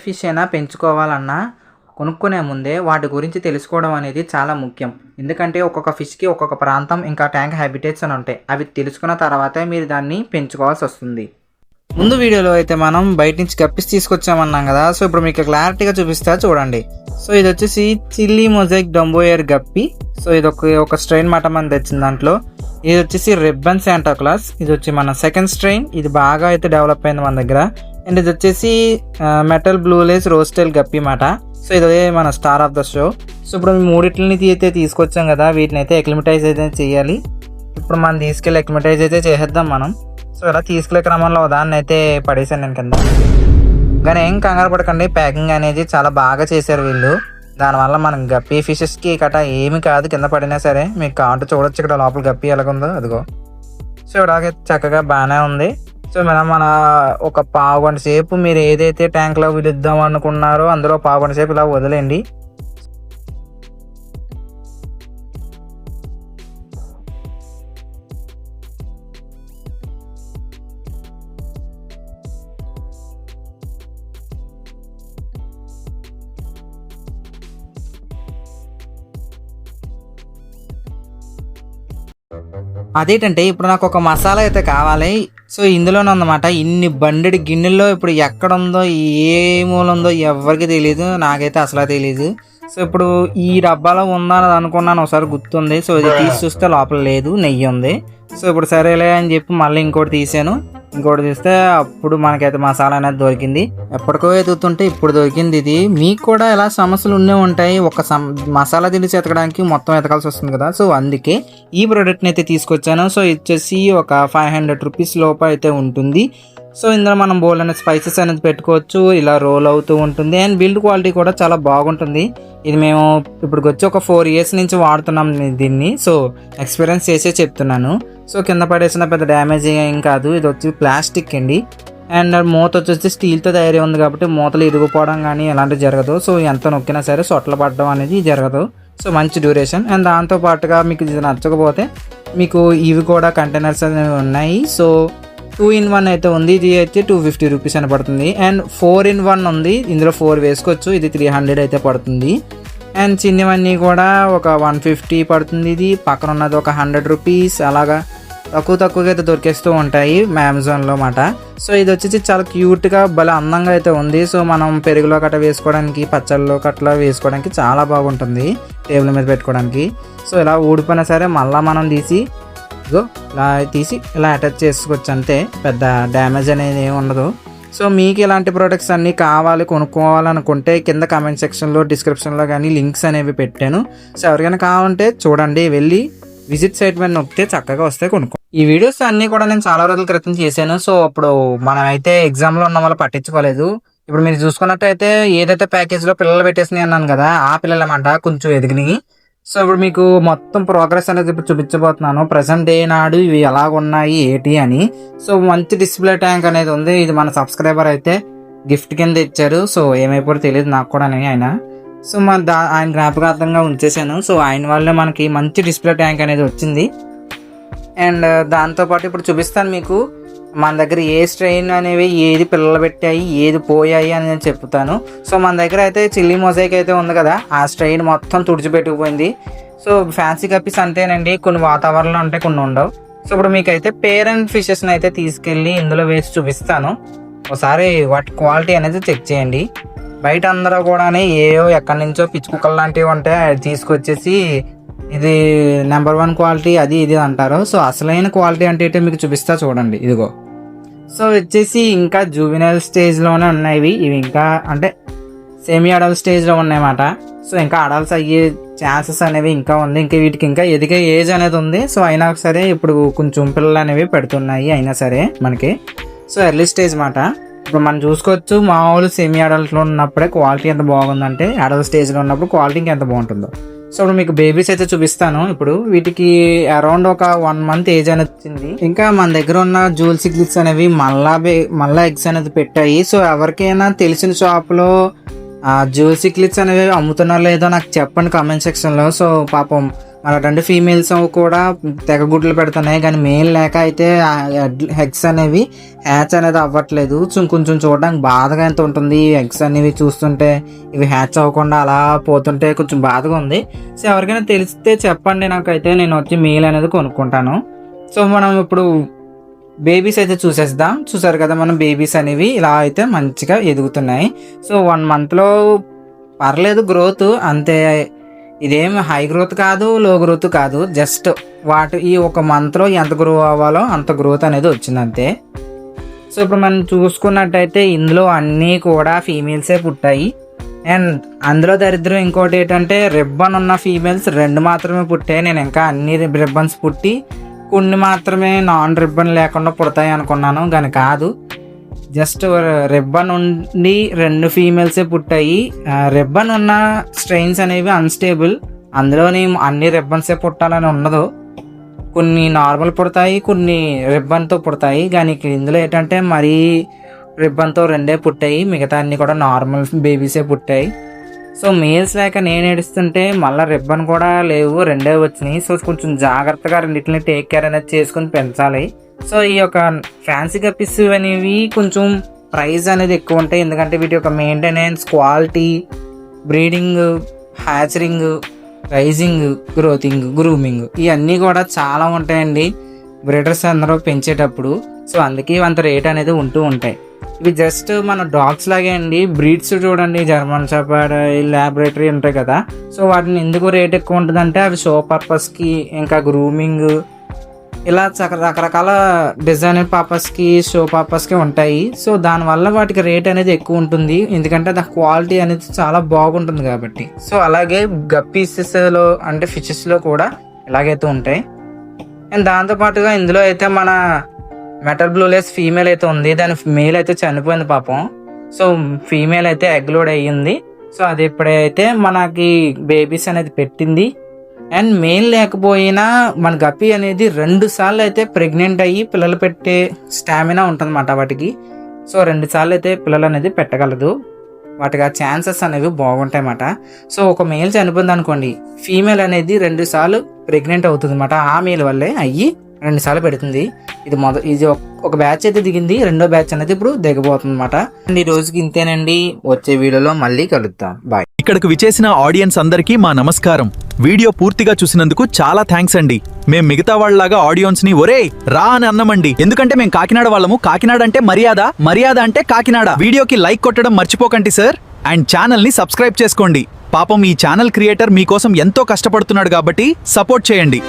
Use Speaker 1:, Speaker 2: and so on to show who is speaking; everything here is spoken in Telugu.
Speaker 1: ఫిష్ అయినా పెంచుకోవాలన్నా కొనుక్కునే ముందే వాటి గురించి తెలుసుకోవడం అనేది చాలా ముఖ్యం. ఎందుకంటే ఒక్కొక్క ఫిష్కి ఒక్కొక్క ప్రాంతం ఇంకా ట్యాంక్ హ్యాబిటేట్స్ అని ఉంటాయి. అవి తెలుసుకున్న తర్వాతే మీరు దాన్ని పెంచుకోవాల్సి వస్తుంది. ముందు వీడియోలో అయితే మనం బయట నుంచి గప్పిస్ తీసుకొచ్చామన్నాం కదా. సో ఇప్పుడు మీకు క్లారిటీగా చూపిస్తా చూడండి. సో ఇది వచ్చేసి చిల్లీ మొజైక్ డంబోయర్ గప్పి. సో ఇది ఒక స్ట్రెయిన్ మాట మనం తెచ్చిన దాంట్లో. ఇది వచ్చేసి రిబ్బన్ శాంటాక్లాస్. ఇది వచ్చి మన సెకండ్ స్ట్రెయిన్. ఇది బాగా అయితే డెవలప్ అయింది మన దగ్గర. అండ్ ఇది వచ్చేసి మెటల్ బ్లూలేస్ రోస్టెల్ గప్పి మాట. సో ఇది మన star of the show. So ఇప్పుడు మూడిట్లని అయితే తీసుకొచ్చాం కదా, వీటిని అయితే ఎక్లిమటైజ్ అయితే చేయాలి. ఇప్పుడు మనం తీసుకెళ్ళి ఎక్లిమటైజ్ అయితే చేసేద్దాం మనం. సో ఇలా తీసుకెళ్ళే క్రమంలో దాన్ని అయితే పడేసాను నేను కింద. కానీ ఏం కంగారు పడకండి, ప్యాకింగ్ అనేది చాలా బాగా చేశారు వీళ్ళు. దానివల్ల మనం గప్పి ఫిషెస్కి కట ఏమి కాదు, కింద పడినా సరే. మీకు కాంటూ చూడొచ్చు ఇక్కడ లోపల గప్పి ఎలాగుందో అదిగో. సో ఇలాగే చక్కగా బాగానే ఉంది. సో మన ఒక పావు గంట సేపు మీరు ఏదైతే ట్యాంక్లో విడుద్దాం అనుకున్నారో అందులో పావు గంట సేపు ఇలా వదిలేండి. అదేంటంటే ఇప్పుడు నాకు ఒక మసాలా అయితే కావాలి. సో ఇందులోనే ఉందన్నమాట. ఇన్ని బండెడి గిన్నెల్లో ఇప్పుడు ఎక్కడ ఉందో ఏ మూల ఉందో ఎవరికి తెలియదు, నాకైతే అసలు తెలియదు. సో ఇప్పుడు ఈ డబ్బాలో ఉందని అనుకున్నాను, ఒకసారి గుర్తుంది. సో ఇది తీసి చూస్తే లోపల లేదు, నెయ్యి ఉంది. సో ఇప్పుడు సరేలే అని చెప్పి మళ్ళీ ఇంకోటి తీసాను. ఇంకోటి తీస్తే అప్పుడు మనకైతే మసాలా అనేది దొరికింది. ఎప్పటికో ఎదుగుతుంటే ఇప్పుడు దొరికింది ఇది. మీకు కూడా ఇలా సమస్యలు ఉండే ఉంటాయి, ఒక మసాలా దినుసు ఎతకడానికి మొత్తం ఎతకాల్సి వస్తుంది కదా. సో అందుకే ఈ ప్రోడక్ట్ని అయితే తీసుకొచ్చాను. సో ఇచ్చేసి ఒక 500 రూపీస్ లోపు అయితే ఉంటుంది. సో ఇందులో మనం బోల్ అనేది స్పైసెస్ అనేది పెట్టుకోవచ్చు, ఇలా రోల్ అవుతూ ఉంటుంది. అండ్ బిల్డ్ క్వాలిటీ కూడా చాలా బాగుంటుంది. ఇది మేము ఇప్పటికి వచ్చి ఒక 4 years నుంచి వాడుతున్నాం దీన్ని. సో ఎక్స్పీరియన్స్ చేసే చెప్తున్నాను. సో కింద పడేసిన పెద్ద డ్యామేజ్ ఏం కాదు. ఇది వచ్చి ప్లాస్టిక్ అండి. అండ్ మూత వచ్చేసి స్టీల్తో తయారీ ఉంది కాబట్టి మూతలు ఇరిగిపోవడం కానీ ఎలాంటివి జరగదు. సో ఎంత నొక్కినా సరే సొట్ల పడడం అనేది జరగదు. సో మంచి డ్యూరేషన్. అండ్ దాంతోపాటుగా మీకు ఇది నచ్చకపోతే మీకు ఇవి కూడా కంటైనర్స్ అనేవి ఉన్నాయి. సో 2-in-1 అయితే ఉంది. ఇది అయితే 250 రూపీస్ అని పడుతుంది. అండ్ 4-in-1 ఉంది, ఇందులో 4 వేసుకోవచ్చు. ఇది 300 అయితే పడుతుంది. అండ్ చిన్నవన్నీ కూడా ఒక 150 పడుతుంది. ఇది పక్కన ఉన్నది ఒక 100 రూపీస్. అలాగా తక్కువగా అయితే దొరికేస్తూ ఉంటాయి అమెజాన్లో మాట. సో ఇది వచ్చేసి చాలా క్యూట్గా భలే అందంగా అయితే ఉంది. సో మనం పెరుగులో కట్ట వేసుకోవడానికి, పచ్చళ్ళలో కట్లా వేసుకోవడానికి చాలా బాగుంటుంది, టేబుల్ మీద పెట్టుకోవడానికి. సో ఇలా ఊడిపోయినా సరే మళ్ళీ మనం తీసి ఇలా అటాచ్ చేసుకోవచ్చు అంతే, పెద్ద డ్యామేజ్ అనేది ఏమి ఉండదు. సో మీకు ఇలాంటి ప్రోడక్ట్స్ అన్నీ కావాలి కొనుక్కోవాలనుకుంటే కింద కామెంట్ సెక్షన్లో డిస్క్రిప్షన్లో కానీ లింక్స్ అనేవి పెట్టాను. సో ఎవరికైనా కావాలంటే చూడండి, వెళ్ళి విజిట్ సైట్ మీద నొక్కితే చక్కగా వస్తే కొనుక్కో. ఈ వీడియోస్ అన్నీ కూడా నేను చాలా రోజుల క్రితం చేశాను. సో అప్పుడు మనం అయితే ఎగ్జామ్లో ఉన్న వాళ్ళు పట్టించుకోలేదు. ఇప్పుడు మీరు చూసుకున్నట్టయితే ఏదైతే ప్యాకేజ్లో పిల్లలు పెట్టేసినాయి అన్నాను కదా, ఆ పిల్లలమాట కొంచెం ఎదిగినాయి. సో ఇప్పుడు మీకు మొత్తం ప్రోగ్రెస్ అనేది ఇప్పుడు చూపించబోతున్నాను. ప్రజెంట్ డే నాడు ఇవి ఎలాగున్నాయి ఏంటి అని. సో మంచి డిస్ప్లే ట్యాంక్ అనేది ఉంది. ఇది మన సబ్స్క్రైబర్ అయితే గిఫ్ట్ కింద ఇచ్చారు. సో ఏమైపోతే తెలియదు నాకు కూడా ఆయన. సో ఆయన జ్ఞాపకార్థంగా ఉంచేసాను. సో ఆయన వల్లే మనకి మంచి డిస్ప్లే ట్యాంక్ అనేది వచ్చింది. అండ్ దాంతోపాటు ఇప్పుడు చూపిస్తాను మీకు మన దగ్గర ఏ స్ట్రెయిన్ అనేవి ఏది పిల్లలు పెట్టాయి ఏది పోయాయి అని నేను చెప్తాను. సో మన దగ్గర అయితే చిల్లీ మొజైక్ అయితే ఉంది కదా, ఆ స్ట్రెయిన్ మొత్తం తుడిచిపెట్టుకుపోయింది. సో ఫ్యాన్సీ గప్పీస్ అంతేనండి, కొన్ని వాతావరణంలో ఉంటాయి, కొన్ని ఉండవు. సో ఇప్పుడు మీకైతే పేరెంట్ ఫిషెస్ని అయితే తీసుకెళ్ళి ఇందులో వేసి చూపిస్తాను. ఒకసారి వాటి క్వాలిటీ అనేది చెక్ చేయండి. బయట అందరూ కూడా ఏయో ఎక్కడి నుంచో పిచ్చి కుక్కలు లాంటివి ఉంటాయి, అది తీసుకొచ్చేసి ఇది నెంబర్ 1 క్వాలిటీ అది ఇది అంటారు. సో అసలైన క్వాలిటీ అంటే మీకు చూపిస్తా చూడండి, ఇదిగో. సో వచ్చేసి ఇంకా జూవినల్ స్టేజ్లోనే ఉన్నాయి ఇవి, ఇంకా అంటే సెమీ అడల్ట్ స్టేజ్లో ఉన్నాయన్నమాట. సో ఇంకా అడల్ట్స్ అయ్యే ఛాన్సెస్ అనేవి ఇంకా ఉంది. ఇంకా వీటికి ఇంకా ఎదిగే ఏజ్ అనేది ఉంది. సో అయినా సరే ఇప్పుడు కొంచెం పిల్లలు అనేవి పెడుతున్నాయి అయినా సరే మనకి. సో ఎర్లీ స్టేజ్ మాట. ఇప్పుడు మనం చూసుకోవచ్చు మామూలు సెమీ అడల్ట్లో ఉన్నప్పుడే క్వాలిటీ ఎంత బాగుందంటే అడల్ట్ స్టేజ్లో ఉన్నప్పుడు క్వాలిటీ ఇంకా ఎంత బాగుంటుందో. సో ఇప్పుడు మీకు బేబీస్ అయితే చూపిస్తాను. ఇప్పుడు వీటికి అరౌండ్ ఒక 1 month ఏజ్ అనేది వచ్చింది. ఇంకా మన దగ్గర ఉన్న జూల్ సిగ్లిట్స్ అనేవి మళ్ళా ఎగ్స్ అనేది పెట్టాయి. సో ఎవరికైనా తెలిసిన షాప్లో జూల్ సిగ్లిట్స్ అనేవి అమ్ముతున్నారో లేదో నాకు చెప్పండి కామెంట్ సెక్షన్లో. సో పాపం మన 2 ఫీమేల్స్ కూడా తెగ గుడ్లు పెడుతున్నాయి, కానీ మేల్ లేక అయితే ఎగ్స్ అనేవి హ్యాచ్ అనేది అవ్వట్లేదు. కొంచెం చూడడానికి బాధగా ఎంత ఉంటుంది. ఎగ్స్ అనేవి చూస్తుంటే ఇవి హ్యాచ్ అవ్వకుండా అలా పోతుంటే కొంచెం బాధగా ఉంది. సో ఎవరికైనా తెలిస్తే చెప్పండి నాకైతే, నేను వచ్చి మేల్ అనేది కొనుక్కుంటాను. సో మనం ఇప్పుడు బేబీస్ అయితే చూసేద్దాం. చూసారు కదా, మనం బేబీస్ అనేవి ఇలా అయితే మంచిగా ఎదుగుతున్నాయి. సో 1 monthలో పర్లేదు గ్రోత్, అంతే. ఇదేం హై గ్రోత్ కాదు, లో గ్రోత్ కాదు, జస్ట్ ఈ 1 monthలో ఎంత గ్రో అవ్వాలో అంత గ్రోత్ అనేది వచ్చింది అంతే. సో ఇప్పుడు మనం చూసుకున్నట్టయితే ఇందులో అన్నీ కూడా ఫీమేల్సే పుట్టాయి. అండ్ అందులో దరిద్రం ఇంకోటి ఏంటంటే రిబ్బన్ ఉన్న ఫీమేల్స్ 2 మాత్రమే పుట్టాయి. నేను ఇంకా అన్ని రిబ్బన్స్ పుట్టి కొన్ని మాత్రమే నాన్ రిబ్బన్ లేకుండా పుడతాయి అనుకున్నాను, కానీ కాదు. జస్ట్ రిబ్బన్ ఉండి 2 ఫీమేల్సే పుట్టాయి. రిబ్బన్ ఉన్న స్ట్రెయిన్స్ అనేవి అన్స్టేబుల్, అందులోని అన్ని రిబ్బన్సే పుట్టాలని ఉండదు. కొన్ని నార్మల్ పుడతాయి, కొన్ని రిబ్బన్తో పుడతాయి. కానీ ఇందులో ఏంటంటే మరీ రిబ్బన్తో 2 పుట్టాయి, మిగతా అన్ని కూడా నార్మల్ బేబీసే పుట్టాయి. సో మేల్స్ లేక నేను ఏడుస్తుంటే మళ్ళీ రిబ్బన్ కూడా లేవు, 2 వచ్చినాయి. సో కొంచెం జాగ్రత్తగా రెండింటిని టేక్ కేర్ అనేది చేసుకుని పెంచాలి. సో ఈ యొక్క ఫ్యాన్సీ గప్పీస్ అనేవి కొంచెం ప్రైస్ అనేది ఎక్కువ ఉంటాయి, ఎందుకంటే వీటి యొక్క మెయింటెనెన్స్, క్వాలిటీ, బ్రీడింగ్, హ్యాచరింగ్, రైజింగ్, గ్రోతింగ్, గ్రూమింగ్ ఇవన్నీ కూడా చాలా ఉంటాయండి బ్రీడర్స్ అందరూ పెంచేటప్పుడు. సో అందుకే అంత రేట్ అనేది ఉంటూ ఉంటాయి. ఇవి జస్ట్ మన డాగ్స్ లాగే అండి. బ్రీడ్స్ చూడండి, జర్మన్ షెపర్డ్, ల్యాబొరేటరీ ఉంటాయి కదా. సో వాటిని ఎందుకు రేట్ ఎక్కువ ఉంటుందంటే అవి షో పర్పస్కి, ఇంకా గ్రూమింగ్, ఇలా రకరకాల డిజైన్ పర్పస్కి, షో పర్పస్కి ఉంటాయి. సో దానివల్ల వాటికి రేట్ అనేది ఎక్కువ ఉంటుంది, ఎందుకంటే దాని క్వాలిటీ అనేది చాలా బాగుంటుంది కాబట్టి. సో అలాగే గప్పీసెస్లో అంటే ఫిషెస్లో కూడా ఇలాగైతే ఉంటాయి. అండ్ దాంతోపాటుగా ఇందులో అయితే మన మెటల్ బ్లూలేస్ ఫీమేల్ అయితే ఉంది, దాని మేల్ అయితే చనిపోయింది పాపం. సో ఫీమేల్ అయితే ఎగ్ లోడ్ అయ్యింది. సో అది ఇప్పుడైతే మనకి బేబీస్ అనేది పెట్టింది. అండ్ మేల్ లేకపోయినా మన గప్పి అనేది 2 సార్లు అయితే ప్రెగ్నెంట్ అయ్యి పిల్లలు పెట్టే స్టామినా ఉంటుందన్నమాట వాటికి. సో 2 సార్లు అయితే పిల్లలు అనేది పెట్టగలదు, వాటికి ఆ ఛాన్సెస్ అనేవి బాగుంటాయి అన్నమాట. సో ఒక మేల్ చనిపోయింది అనుకోండి, ఫీమేల్ అనేది 2 సార్లు ప్రెగ్నెంట్ అవుతుంది అన్నమాట. ఆ మేల్ వల్లే అయ్యి 2 సార్లు పెడుతుంది. ఇది ఒక బ్యాచ్ అయితే దిగింది, 2వ బ్యాచ్ అనేది ఇప్పుడు దిగబోతుంది అనమాట. ఈ రోజుకి ఇంతేనండి, వచ్చే వీడియోలో మళ్ళీ కలుద్దాం. బాయ్.
Speaker 2: ఇక్కడకు విచేసిన ఆడియన్స్ అందరికీ మా నమస్కారం. వీడియో పూర్తిగా చూసినందుకు చాలా థ్యాంక్స్ అండి. మేం మిగతా వాళ్ళలాగా ఆడియన్స్ ని ఒరే రా అని అన్నమండి, ఎందుకంటే మేం కాకినాడ వాళ్ళము. కాకినాడ అంటే మర్యాద, మర్యాద అంటే కాకినాడ. వీడియోకి లైక్ కొట్టడం మర్చిపోకండి సార్. అండ్ ఛానల్ ని సబ్స్క్రైబ్ చేసుకోండి. పాపం ఈ ఛానల్ క్రియేటర్ మీకోసం ఎంతో కష్టపడుతున్నాడు కాబట్టి సపోర్ట్ చేయండి.